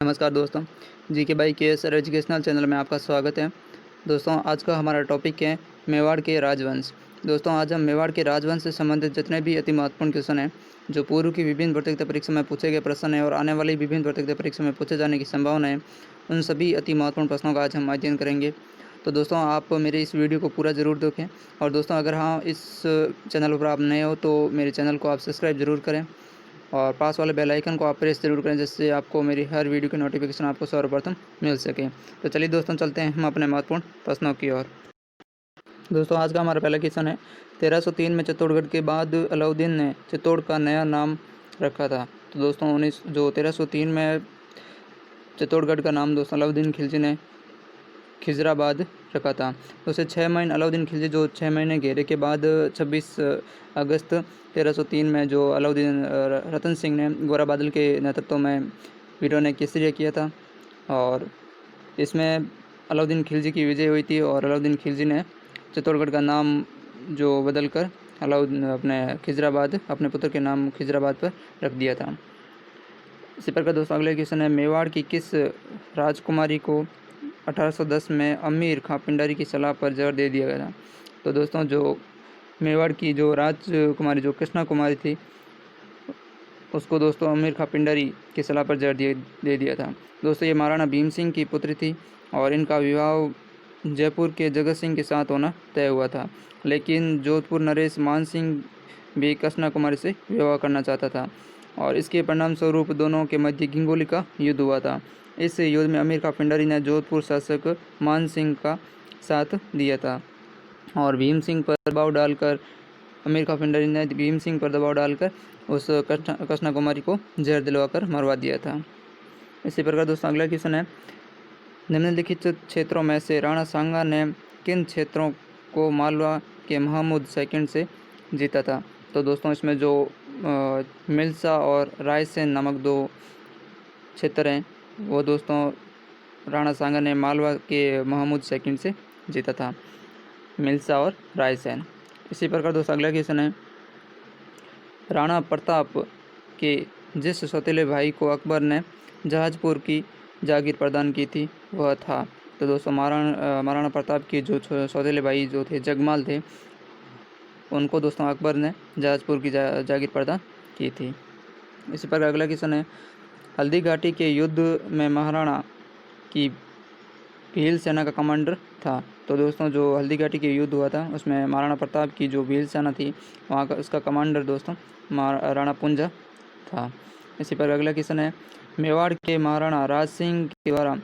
नमस्कार दोस्तों, GK by KSR educational channel में आपका स्वागत है। दोस्तों, आज का हमारा टॉपिक है मेवाड़ के राजवंश। दोस्तों, आज हम मेवाड़ के राजवंश से संबंधित जितने भी अति महत्वपूर्ण क्वेश्चन हैं, जो पूर्व की विभिन्न प्रतियोगिता परीक्षा में पूछे गए प्रश्न हैं और आने वाली विभिन्न प्रतियोगिता परीक्षा में पूछे जाने की संभावना है, उन सभी अति महत्वपूर्ण प्रश्नों का आज हम अध्ययन करेंगे। तो दोस्तों, आप मेरे इस वीडियो को पूरा ज़रूर देखें। और दोस्तों, अगर हाँ इस चैनल पर आप नए हो तो मेरे चैनल को आप सब्सक्राइब ज़रूर करें और पास वाले बेल आइकन को आप प्रेस जरूर करें, जिससे आपको मेरी हर वीडियो की नोटिफिकेशन आपको सर्वप्रथम मिल सके। तो चलिए दोस्तों, चलते हैं हम अपने महत्वपूर्ण प्रश्नों की ओर। दोस्तों, आज का हमारा पहला क्वेश्चन है, 1303 में चित्तौड़गढ़ के बाद अलाउद्दीन ने चित्तौड़ का नया नाम रखा था। तो दोस्तों 1303 में चित्तौड़गढ़ का नाम दोस्तों अलाउद्दीन खिलजी ने खिजराबाद रखा था। तो उसे 6 महीने अलाउद्दीन खिलजी जो 6 महीने घेरे के बाद 26 अगस्त 1303 में जो अलाउद्दीन रतन सिंह ने गोरा बादल के नेतृत्व में वीरों ने केसरिया किया था, और इसमें अलाउद्दीन खिलजी की विजय हुई थी और अलाउद्दीन खिलजी ने चित्तौड़गढ़ का नाम जो बदल कर अलाउद्दीन अपने खिजराबाद अपने पुत्र के नाम खिजराबाद पर रख दिया था। इसी प्रकार दोस्तों अगले क्वेश्चन है, मेवाड़ की किस राजकुमारी को 1810 में अमीर खां पिंडारी की सलाह पर जहर दे दिया गया था। तो दोस्तों जो मेवाड़ की जो राजकुमारी जो कृष्णा कुमारी थी, उसको दोस्तों अमीर खां पिंडारी की सलाह पर जहर दे दिया था। दोस्तों ये महाराणा भीम सिंह की पुत्री थी और इनका विवाह जयपुर के जगत सिंह के साथ होना तय हुआ था, लेकिन जोधपुर नरेश मान सिंह भी कृष्णा कुमारी से विवाह करना चाहता था और इसके परिणाम स्वरूप दोनों के मध्य घिंगोली का युद्ध हुआ था। इस युद्ध में अमीर खां पिंडारी ने जोधपुर शासक मान सिंह का साथ दिया था और भीम सिंह पर दबाव डालकर अमीर खां पिंडारी ने भीम सिंह पर दबाव डालकर उस कृष्णा कुमारी को जहर दिलवाकर मरवा दिया था। इसी प्रकार दोस्तों अगला क्वेश्चन है, निम्नलिखित क्षेत्रों में से राणा सांगा ने किन क्षेत्रों को मालवा के महमूद सेकंड से जीता था। तो दोस्तों इसमें जो मिल्सा और रायसेन नामक दो क्षेत्र हैं, वो दोस्तों राणा सांगा ने मालवा के महमूद सेकंड से जीता था, मिल्सा और रायसेन। इसी प्रकार दोस्तों अगला क्वेश्चन है, राणा प्रताप के जिस सौतेले भाई को अकबर ने जहाजपुर की जागीर प्रदान की थी वह था। तो दोस्तों महाराणा प्रताप के जो सौतेले भाई जो थे जगमाल थे, उनको दोस्तों अकबर ने जहाजपुर की जागीर प्रदान की थी। इसी प्रकार अगला क्वेश्चन है, हल्दी घाटी के युद्ध में महाराणा की भील सेना का कमांडर था। तो दोस्तों जो हल्दी घाटी के युद्ध हुआ था उसमें महाराणा प्रताप की जो भील सेना थी वहाँ का उसका कमांडर दोस्तों राणा पुंजा था। इसी पर अगला क्वेश्चन है, मेवाड़ के महाराणा राज सिंह के द्वारा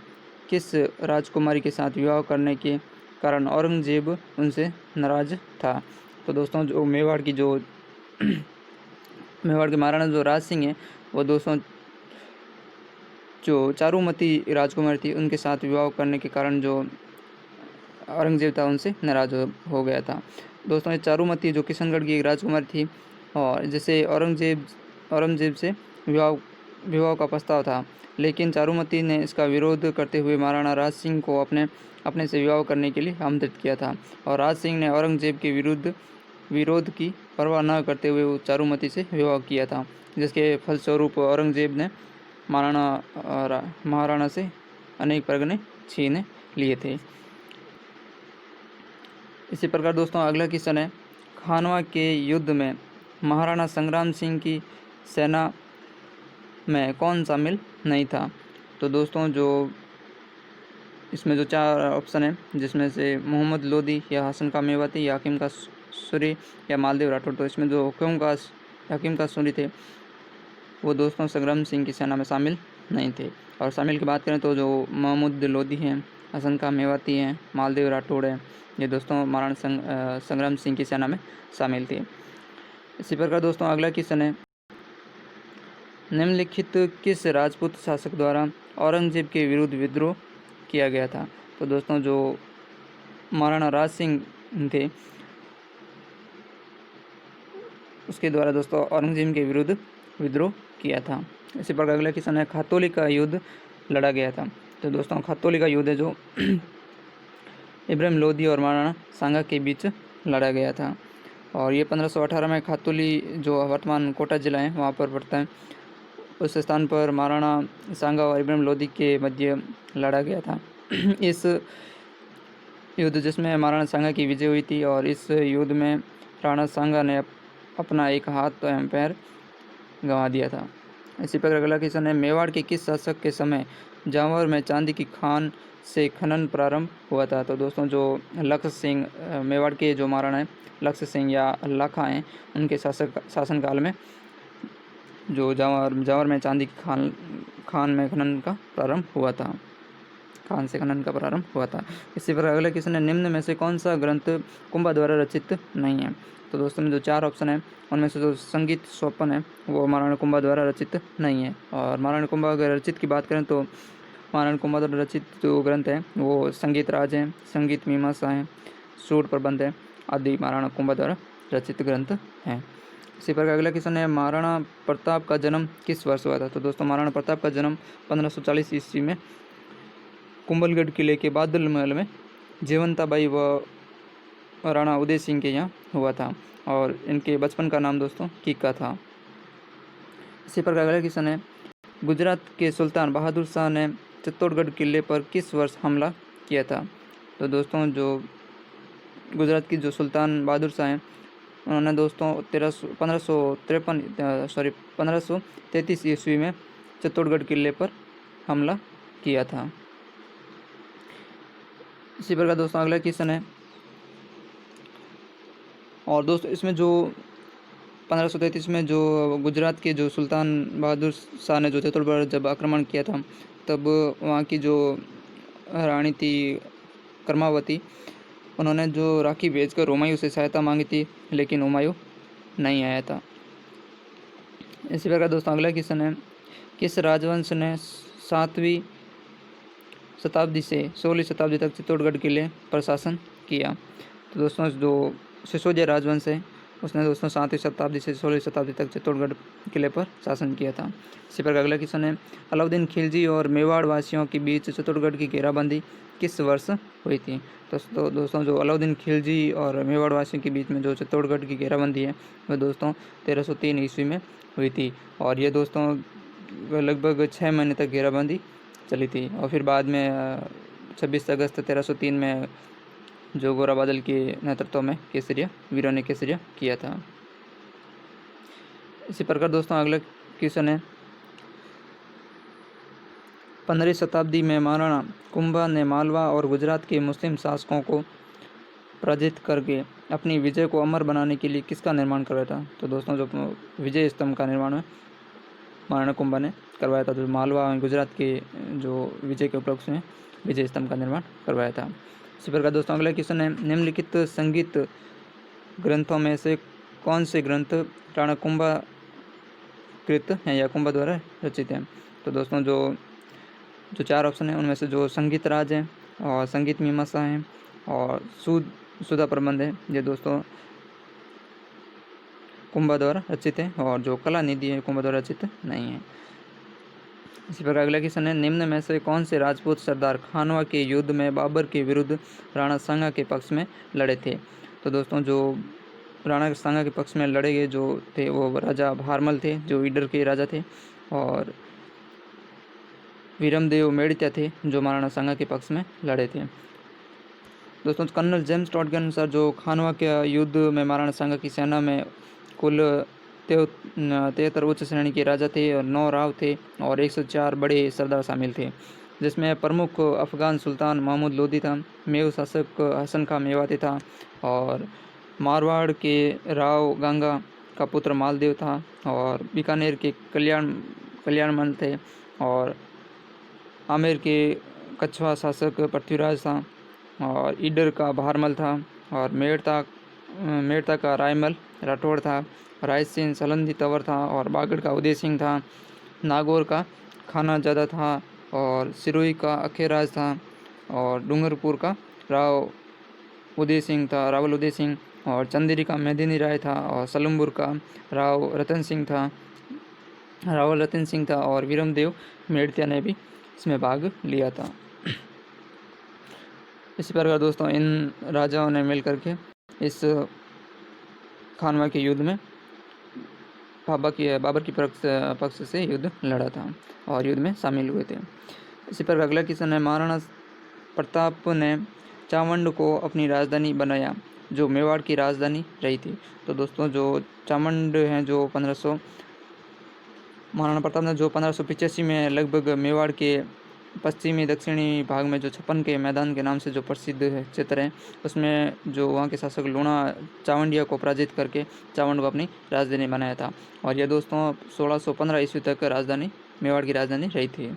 किस राजकुमारी के साथ विवाह करने के कारण औरंगजेब उनसे नाराज था। तो दोस्तों जो मेवाड़ के महाराणा जो राज सिंह है, वो दोस्तों जो चारुमती राजकुमारी थी उनके साथ विवाह करने के कारण जो औरंगजेब था उनसे नाराज हो गया था। दोस्तों ये चारुमती जो किशनगढ़ की एक राजकुमारी थी और जिसे औरंगजेब से विवाह का प्रस्ताव था, लेकिन चारुमती ने इसका विरोध करते हुए महाराणा राज सिंह को अपने से विवाह करने के लिए आमंत्रित किया था और राज सिंह ने औरंगजेब के विरोध की परवाह न करते हुए वो चारुमती से विवाह किया था, जिसके फलस्वरूप औरंगजेब ने महाराणा से अनेक परगने छीन लिए थे। इसी प्रकार दोस्तों अगला क्वेश्चन है, खानवा के युद्ध में महाराणा संग्राम सिंह की सेना में कौन शामिल नहीं था। तो दोस्तों जो इसमें जो 4 ऑप्शन है, जिसमें से मोहम्मद लोदी या हसन का मेवाती या हकीम का सूरी या मालदेव राठौर, तो इसमें जो हकीम का सूरी थे वो दोस्तों संग्राम सिंह की सेना में शामिल नहीं थे। और शामिल की बात करें तो जो मोहम्मद लोदी हैं, हसन का मेवाती हैं, मालदेव राठौड़ हैं, ये दोस्तों महाराणा संग्राम सिंह की सेना में शामिल थे। इसी प्रकार दोस्तों अगला क्वेश्चन है, निम्नलिखित किस राजपूत शासक द्वारा औरंगजेब के विरुद्ध विद्रोह किया गया था। तो दोस्तों जो महाराणा राज सिंह थे उसके द्वारा दोस्तों औरंगजेब के विरुद्ध विद्रोह किया था। इसी प्रकार अगला क्वेश्चन है, खातौली का युद्ध लड़ा गया था। तो दोस्तों खातौली का युद्ध है जो इब्राहिम लोदी और महाराणा सांगा के बीच लड़ा गया था और ये 1518 में खातौली जो वर्तमान कोटा जिला है वहाँ पर पड़ता है, उस स्थान पर महाराणा सांगा और इब्राहिम लोदी के मध्य लड़ा गया था। इस युद्ध जिसमें महाराणा सांगा की विजय हुई थी, और इस युद्ध में राणा सांगा ने अपना एक हाथ एवं पैर गंवा दिया था। इसी प्रकार अगला क्वेश्चन है, मेवाड़ के किस शासक के समय जांवर में चांदी की खान से खनन प्रारंभ हुआ था? तो दोस्तों जो लक्ष्य सिंह, मेवाड़ के जो महाराणा हैं लक्ष्य सिंह या लाखा हैं, उनके शासनकाल में जो जांवर में चांदी की खान में खनन का प्रारंभ हुआ था। खान से खनन का प्रारंभ हुआ था। इसी प्रकार अगला क्वेश्चन है, निम्न में से कौन सा ग्रंथ कुंभा द्वारा रचित नहीं है? तो दोस्तों में जो 4 ऑप्शन है उनमें से जो संगीत स्वपन है वो महाराणा कुंभा द्वारा रचित नहीं है। और महाराणा कुंभा अगर रचित की बात करें तो महाराणा कुंभा द्वारा रचित जो ग्रंथ है वो संगीत राज है, संगीत मीमांसा है, सूर प्रबंध है आदि महाराणा कुंभा द्वारा रचित ग्रंथ हैं। इसी प्रकार अगला क्वेश्चन है, महाराणा प्रताप का जन्म किस वर्ष हुआ था? तो दोस्तों महाराणा प्रताप का जन्म 1540 ईस्वी में कुंभलगढ़ किले के बादल महल में जयवंताबाई व राणा उदय सिंह के यहाँ हुआ था, और इनके बचपन का नाम दोस्तों कीका था। इसी प्रकार अगला क्वेश्चन है, गुजरात के सुल्तान बहादुर शाह ने चित्तौड़गढ़ किले पर किस वर्ष हमला किया था? तो दोस्तों जो गुजरात की जो सुल्तान बहादुर शाह हैं उन्होंने दोस्तों 1533 ईस्वी में चित्तौड़गढ़ किले पर हमला किया था। इसी प्रकार दोस्तों अगला क्वेश्चन है, और दोस्तों इसमें जो 1533 में जो गुजरात के जो सुल्तान बहादुर शाह ने जो चित्तौड़गढ़ जब आक्रमण किया था, तब वहाँ की जो रानी थी कर्मावती, उन्होंने जो राखी भेजकर हुमायूं से सहायता मांगी थी, लेकिन हुमायूं नहीं आया था। इसी प्रकार दोस्तों अगला क्वेश्चन है, किस राजवंश ने 7वीं शताब्दी से 16वीं शताब्दी तक चित्तौड़गढ़ किले पर शासन किया? तो दोस्तों जो सिसोदिया राजवंश है उसने दोस्तों 7वीं शताब्दी से 16वीं शताब्दी तक चित्तौड़गढ़ किले पर शासन किया था। इसी प्रकार अगला क्वेश्चन है, अलाउद्दीन खिलजी और मेवाड़ वासियों के बीच चित्तौड़गढ़ की घेराबंदी किस वर्ष हुई थी? तो दोस्तों जो अलाउद्दीन खिलजी और मेवाड़ वासियों के बीच में जो चित्तौड़गढ़ की घेराबंदी है वह दोस्तों 1303 ईस्वी में हुई थी, और ये दोस्तों लगभग 6 महीने तक घेराबंदी चली थी, और फिर बाद में 26 अगस्त 1303 में जो गोरा बादल के नेतृत्व में वीरों ने केसरिया किया था। इसी प्रकार दोस्तों अगला क्वेश्चन है, 15वीं शताब्दी में महाराणा कुंभा ने मालवा और गुजरात के मुस्लिम शासकों को पराजित करके अपनी विजय को अमर बनाने के लिए किसका निर्माण करवाया था? तो दोस्तों जो विजय स्तंभ का निर्माण है महाराणा कुंभा ने करवाया था, जो मालवा और गुजरात के जो विजय के उपलक्ष्य में विजय स्तंभ का निर्माण करवाया था। इसी प्रकार दोस्तों अगला क्वेश्चन है, निम्नलिखित संगीत ग्रंथों में से कौन से ग्रंथ राणा कुंभा कृत हैं या कुंभा द्वारा रचित हैं? तो दोस्तों जो 4 ऑप्शन हैं उनमें से जो संगीत राज है और संगीत मीमांसा है और सुधा प्रबंध है, ये दोस्तों कुंभा द्वारा रचित है, और जो कला निधि है कुंभा द्वारा रचित नहीं है। इसी प्रकार अगला क्वेश्चन है, निम्न में से कौन से राजपूत सरदार खानवा के युद्ध में बाबर के विरुद्ध राणा सांगा के पक्ष में लड़े थे? तो दोस्तों जो राणा सांगा के पक्ष में लड़े गए जो थे वो राजा भारमल थे, जो ईडर के राजा थे, और वीरमदेव मेड़िता थे जो महाराणा सांगा के पक्ष में लड़े थे। दोस्तों कर्नल जेम्स टॉड के अनुसार जो खानवा के युद्ध में महाराणा सांगा की सेना में कुल 73 उच्च श्रेणी के राजा थे और 9 राव थे और 104 बड़े सरदार शामिल थे, जिसमें प्रमुख अफगान सुल्तान महमूद लोदी था, मेव शासक हसन खां मेवाती था, और मारवाड़ के राव गंगा का पुत्र मालदेव था, और बीकानेर के कल्याणमल थे, और आमेर के कछवा शासक पृथ्वीराज था, और ईडर का भारमल था, और मेड़ता का रायमल राठौड़ था, रायसेन सलंदी तंवर था, और बागड़ का उदय सिंह था, नागौर का खानाजादा था, और सिरोही का अखेराज था, और डूंगरपुर का रावल उदय सिंह, और चंदेरी का मेदिनी राय था, और सलमपुर का रावल रतन सिंह था, और वीरमदेव मेड़तिया ने भी इसमें भाग लिया था। इसी प्रकार दोस्तों इन राजाओं ने मिलकर के इस खानवा के युद्ध में बाबर की पक्ष से युद्ध लड़ा था और युद्ध में शामिल हुए थे। इसी पर अगला क्वेश्चन है, महाराणा प्रताप ने चावंड को अपनी राजधानी बनाया, जो मेवाड़ की राजधानी रही थी। तो दोस्तों जो चावंड हैं जो महाराणा प्रताप ने जो 1585 में लगभग मेवाड़ के पश्चिमी दक्षिणी भाग में जो छप्पन के मैदान के नाम से जो प्रसिद्ध क्षेत्र है, उसमें जो वहाँ के शासक लूणा चावंडिया को पराजित करके चावंड को अपनी राजधानी बनाया था। और यह दोस्तों 1615 ईस्वी तक राजधानी मेवाड़ की राजधानी रही थी।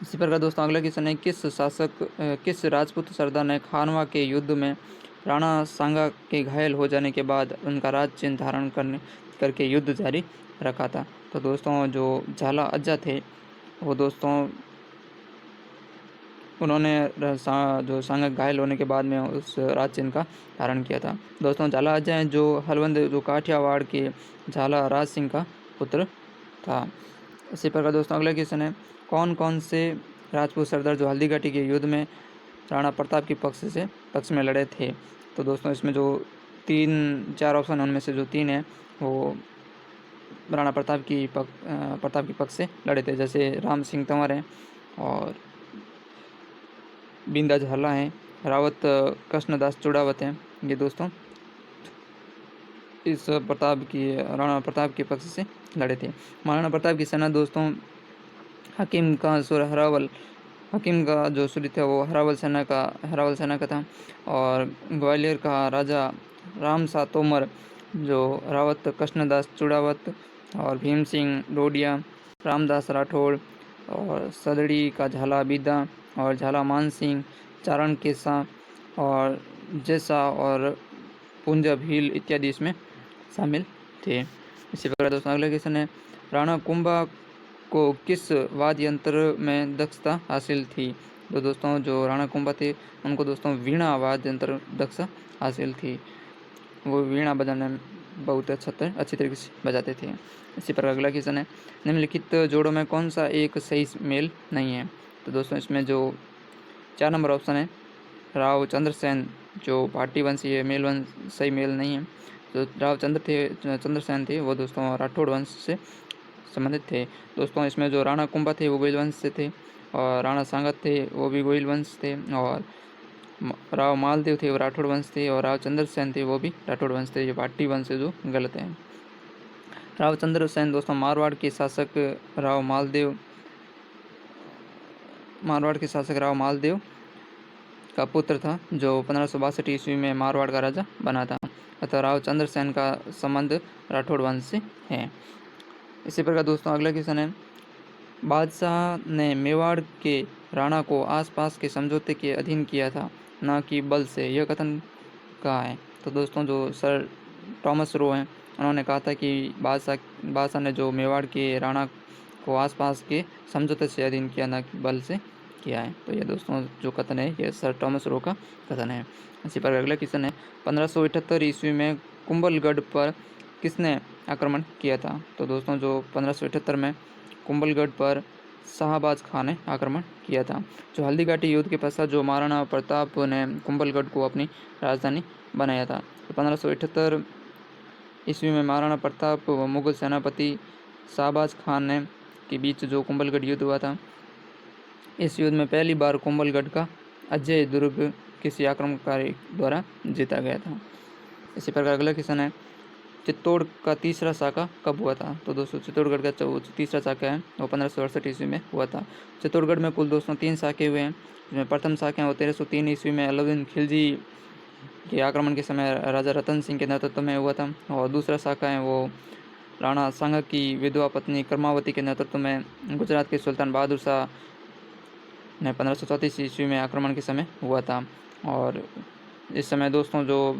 इसी प्रकार दोस्तों अगला क्वेश्चन है, किस राजपूत सरदार ने खानवा के युद्ध में राणा सांगा के घायल हो जाने के बाद उनका राज चिन्ह धारण करके युद्ध जारी रखा था। तो दोस्तों जो झाला अज्जा थे वो दोस्तों उन्होंने जो सांगा घायल होने के बाद में उस राज चिन्ह का धारण किया था। दोस्तों झाला अज्जा हैं जो हलवंद जो काठियावाड़ के झाला राज सिंह का पुत्र था। इसी प्रकार दोस्तों अगला क्वेश्चन है, कौन कौन से राजपूत सरदार जो हल्दी घाटी के युद्ध में राणा प्रताप के पक्ष में लड़े थे। तो दोस्तों इसमें जो 3-4 ऑप्शन उनमें से जो 3 है वो राणा प्रताप की पक्ष से लड़े थे, जैसे राम सिंह तंवर हैं और बिंदा झाला हैं, रावत कृष्णदास चुड़ावत हैं। ये दोस्तों इस राणा प्रताप के पक्ष से लड़े थे। महाराणा प्रताप की सेना दोस्तों हकीम का जो सूर्य था वो हरावल सेना का था, और ग्वालियर का राजा राम सा तोमर जो रावत कृष्णदास चुड़ावत और भीम सिंह डोडिया, रामदास राठौड़ और सदड़ी का झाला बीदा और झाला मान सिंह, चारण केसा और जैसा और पुंजा भील इत्यादि इसमें शामिल थे। इसी प्रकार दोस्तों अगला क्वेश्चन है, राणा कुंभा को किस वाद्य यंत्र में दक्षता हासिल थी। तो दोस्तों जो राणा कुंभा थे उनको दोस्तों वीणा वाद्य यंत्र दक्षता हासिल थी, वो वीणा बजाने में बहुत अच्छी तरीके से बजाते थे। इसी प्रकार अगला क्वेश्चन है, निम्नलिखित जोड़ों में कौन सा एक सही मेल नहीं है। तो दोस्तों इसमें जो 4 नंबर ऑप्शन है, राव चंद्रसेन जो भाटी वंशी है सही मेल नहीं है। तो राव चंद्रसेन थे वो दोस्तों राठौड़ वंश से संबंधित थे। दोस्तों इसमें जो राणा कुंभा थे वो गोइल वंश से थे, और राणा सांगत थे वो भी गोइल वंश थे, और राव मालदेव थे वो राठौड़ वंश थे, और राव चंद्रसेन थे वो भी राठौड़ वंश थे। ये भाटी वंश से जो गलत है। राव चंद्रसेन दोस्तों मारवाड़ के शासक राव मालदेव का पुत्र था, जो 1562 ईस्वी में मारवाड़ का राजा बना था। अतः राव चंद्रसेन का संबंध राठौड़ वंश से है। इसी प्रकार दोस्तों अगला क्वेश्चन है, बादशाह ने मेवाड़ के राणा को आसपास के समझौते के अधीन किया था, न कि बल से, यह कथन कहा है। तो दोस्तों जो सर टॉमस रो हैं उन्होंने कहा था कि बादशाह ने जो मेवाड़ के राणा को आसपास के समझौते से अधीन किया, न कि बल से किया है। तो यह दोस्तों जो कथन है ये सर टॉमस रो का कथन है। इसी पर अगला क्वेश्चन है, 1578 ईस्वी में कुंभलगढ़ पर किसने आक्रमण किया था। तो दोस्तों जो 1578 में कुंभलगढ़ पर शाहबाज खान ने आक्रमण किया था। जो हल्दी घाटी युद्ध के पश्चात जो महाराणा प्रताप ने कुंभलगढ़ को अपनी राजधानी बनाया था। तो 1578 ईस्वी में महाराणा प्रताप व मुगल सेनापति शाहबाज खान ने के बीच जो कुंभलगढ़ युद्ध हुआ था, इस युद्ध में पहली बार कुंभलगढ़ का अजय दुर्ग किसी आक्रमणकारी द्वारा जीता गया था। इसी प्रकार अगला क्वेश्चन है, चित्तौड़ का तीसरा साका कब हुआ था। तो दोस्तों चित्तौड़गढ़ का जो तीसरा साका है वो 1568 ईस्वी में हुआ था। चित्तौड़गढ़ में कुल दोस्तों 3 साके हुए हैं, जिसमें प्रथम साके हैं वो 1303 ईस्वी में अलाउद्दीन खिलजी के आक्रमण के समय राजा रतन सिंह के नेतृत्व में हुआ था, और दूसरा साका है वो राणा सांगा की विधवा पत्नी कर्मावती के नेतृत्व में गुजरात के सुल्तान बहादुर शाह ने 1534 ईस्वी में आक्रमण के समय हुआ था। और इस समय दोस्तों जो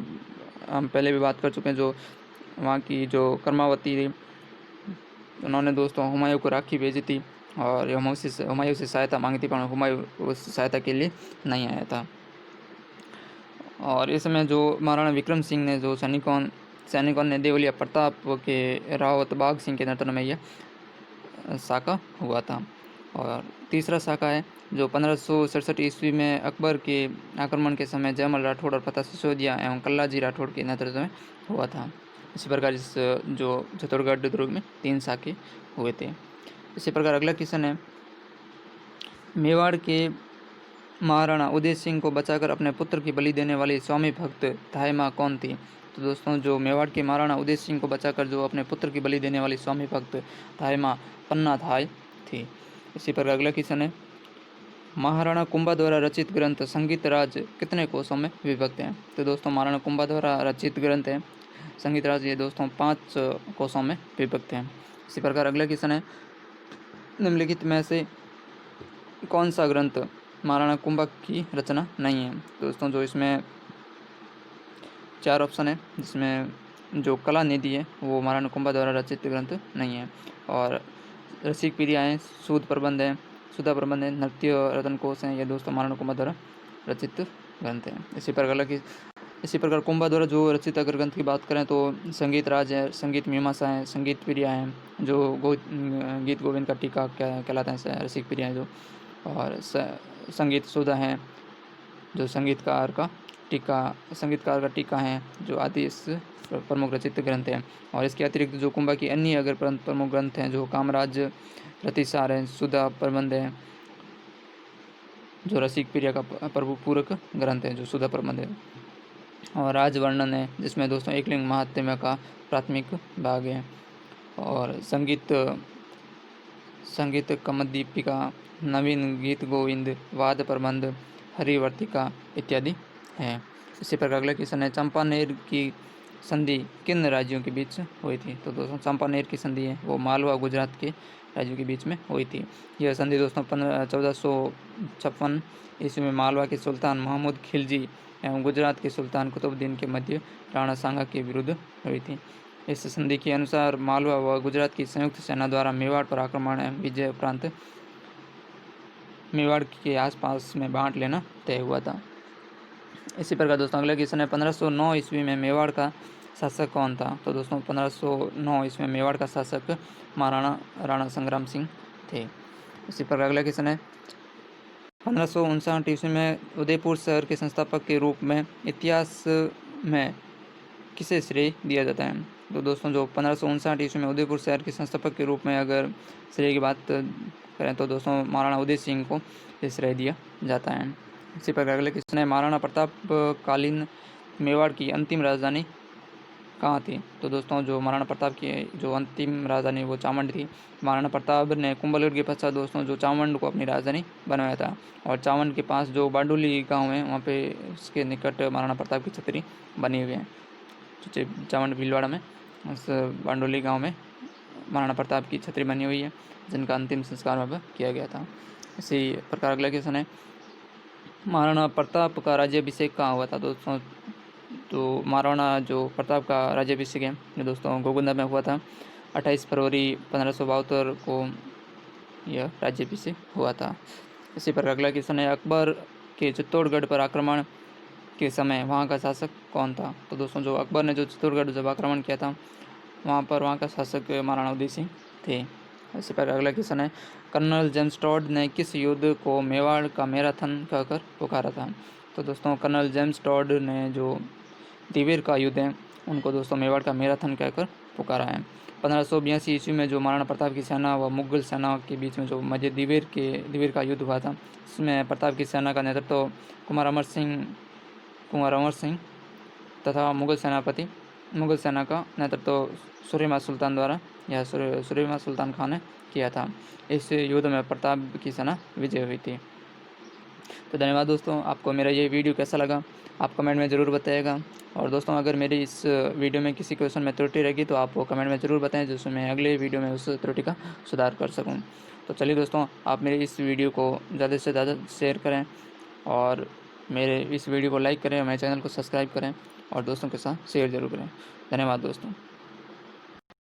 हम पहले भी बात कर चुके हैं, जो वहाँ की जो कर्मावती थी उन्होंने दोस्तों हुमायूं को राखी भेजी थी, और हुमायूं से सहायता मांगी थी, पर हुमायूं उस सहायता के लिए नहीं आया था। और इस समय जो महाराणा विक्रम सिंह ने जो सैनिकों ने देवलिया प्रताप के रावत बाघ सिंह के नेतृत्व में यह साका हुआ था। और तीसरा साका है जो 1567 ईस्वी में अकबर के आक्रमण के समय जयमल राठौड़ और फतेह सिसोदिया एवं कल्लाजी राठौड़ के नेतृत्व में हुआ था। इसी प्रकार इस जो चित्तौड़गढ़ दुर्ग में 3 साके हुए थे। इसी प्रकार अगला क्वेश्चन है, मेवाड़ के महाराणा उदय सिंह को बचाकर अपने पुत्र की बलि देने वाली स्वामी भक्त थाई माँ कौन थी? तो दोस्तों जो मेवाड़ के महाराणा उदय सिंह को बचाकर जो अपने पुत्र की बलि देने वाली स्वामी भक्त थाई माँ पन्ना थाई थी। इसी पर अगला क्वेश्चन है, महाराणा कुंभा द्वारा रचित ग्रंथ संगीत राज कितने कोशों में विभक्त है? तो दोस्तों महाराणा कुंभा द्वारा रचित ग्रंथ है संगीत राज, ये दोस्तों 5 कोशों में विभक्त हैं। इसी प्रकार अगला क्वेश्चन है, निम्नलिखित में से कौन सा ग्रंथ महाराणा कुंभा की रचना नहीं है? दोस्तों जो इसमें 4 ऑप्शन है, जिसमें जो कला निधि है वो महाराणा कुंभा द्वारा रचित ग्रंथ नहीं है, और रसिक पीरिया है, सूद प्रबंध है, सुधा प्रबंध है, नृत्य रतन कोश है, ये दोस्तों महाराणा कुंभा द्वारा रचित ग्रंथ है। इसी प्रकार कुंभा द्वारा जो रचित अगर ग्रंथ की बात करें तो संगीत राज है, संगीत मीमांसा है, संगीत प्रिया है, जो गीत गोविंद का टीका कहलाता है, रसिक प्रिया है जो, और संगीत सुधा है जो संगीतकार का टीका है, जो आदि इस प्रमुख रचित ग्रंथ है। और इसके अतिरिक्त जो कुंभा की अन्य अगर प्रमुख ग्रंथ हैं, जो कामराज प्रतिसार है, सुधा प्रबंध है, जो रसिक प्रिया का पूरक ग्रंथ है, जो सुधा प्रबंध है, और राजवर्णन है, जिसमें दोस्तों एकलिंग महात्म्य का प्राथमिक भाग है, और संगीत कमदीपिका, नवीन गीत गोविंद, वाद प्रबंध, हरिवर्तिका इत्यादि है। इसी प्रकार अगला क्वेश्चन है, चंपानेर की संधि किन राज्यों के बीच हुई थी? तो दोस्तों चंपानेर की संधि है वो मालवा गुजरात के राज्यों के बीच में हुई थी। यह संधि दोस्तों 1456 ईस्वी में मालवा के सुल्तान महमूद खिलजी एवं गुजरात के सुल्तान कुतुबुद्दीन के मध्य राणा सांगा के विरुद्ध हुई थी। इस संधि के अनुसार मालवा व गुजरात की संयुक्त सेना द्वारा मेवाड़ पर आक्रमण एवं विजय उपरांत मेवाड़ के आसपास में बांट लेना तय हुआ था। इसी प्रकार दोस्तों अगला क्वेश्चन है, 1509 ईस्वी में मेवाड़ का शासक कौन था? तो दोस्तों 1509 ईस्वी में मेवाड़ का शासक महाराणा राणा संग्राम सिंह थे। इसी प्रकार अगला क्वेश्चन है, 1559 ईस्वी में उदयपुर शहर के संस्थापक के रूप में इतिहास में किसे श्रेय दिया जाता है? तो दोस्तों जो 1559 ईस्वी में उदयपुर शहर के संस्थापक के रूप में अगर श्रेय की बात करें तो दोस्तों महाराणा उदय सिंह को श्रेय दिया जाता है। इसी प्रकार अगले क्वेश्चन है, महाराणा प्रताप कालीन मेवाड़ की अंतिम राजधानी कहाँ थी? तो दोस्तों जो महाराणा प्रताप की जो अंतिम राजधानी वो चावंड थी। महाराणा प्रताप ने कुंभलगढ़ के पश्चात दोस्तों जो चावंड को अपनी राजधानी बनाया था, और चावंड के पास जो बारडोली गांव है वहाँ पे उसके निकट महाराणा प्रताप की छतरी बनी हुई है। चावंड भीलवाड़ा में उस बारडोली गाँव में महाराणा प्रताप की छतरी बनी हुई है, जिनका अंतिम संस्कार वहाँ पर किया गया था। इसी प्रकार अगला क्वेश्चन है, महाराणा प्रताप का राज्याभिषेक कहाँ हुआ था? दोस्तों तो महाराणा जो प्रताप का राज्याभिषेक है ये दोस्तों गोगुंदा में हुआ था। 28 फरवरी 1572 को यह राज्याभिषेक हुआ था। इसी प्रकार अगला क्वेश्चन है, अकबर के चित्तौड़गढ़ पर आक्रमण के समय वहाँ का शासक कौन था? तो दोस्तों जो अकबर ने जो चित्तौड़गढ़ जब आक्रमण किया था वहाँ का शासक महाराणा उदय सिंह थे। इसी प्रकार अगला क्वेश्चन है, कर्नल जेम्स टॉड ने किस युद्ध को मेवाड़ का मैराथन कहकर पुकारा था? तो दोस्तों कर्नल जेम्स टॉड ने जो दिवेर का युद्ध है उनको दोस्तों मेवाड़ का मैराथन कहकर पुकारा है। 1582 ईस्वी में जो महाराणा प्रताप की सेना व मुगल सेना के बीच में जो मध्य दिवेर का युद्ध हुआ था, इसमें प्रताप की सेना का नेतृत्व कुमार अमर सिंह तथा मुगल सेना का नेतृत्व सुरीमा सुल्तान द्वारा या सुरीमा सुल्तान खान ने किया था। इस युद्ध में प्रताप की सेना विजय हुई थी। तो धन्यवाद दोस्तों, आपको मेरा ये वीडियो कैसा लगा आप कमेंट में ज़रूर बताइएगा। और दोस्तों अगर मेरी इस वीडियो में किसी क्वेश्चन में त्रुटि रहेगी तो आप वो कमेंट में ज़रूर बताएं, जिससे मैं अगले वीडियो में उस त्रुटि का सुधार कर सकूं। तो चलिए दोस्तों, आप मेरे इस वीडियो को ज़्यादा से ज़्यादा शेयर करें और मेरे इस वीडियो को लाइक करें, मेरे चैनल को सब्सक्राइब करें और दोस्तों के साथ शेयर ज़रूर करें। धन्यवाद दोस्तों।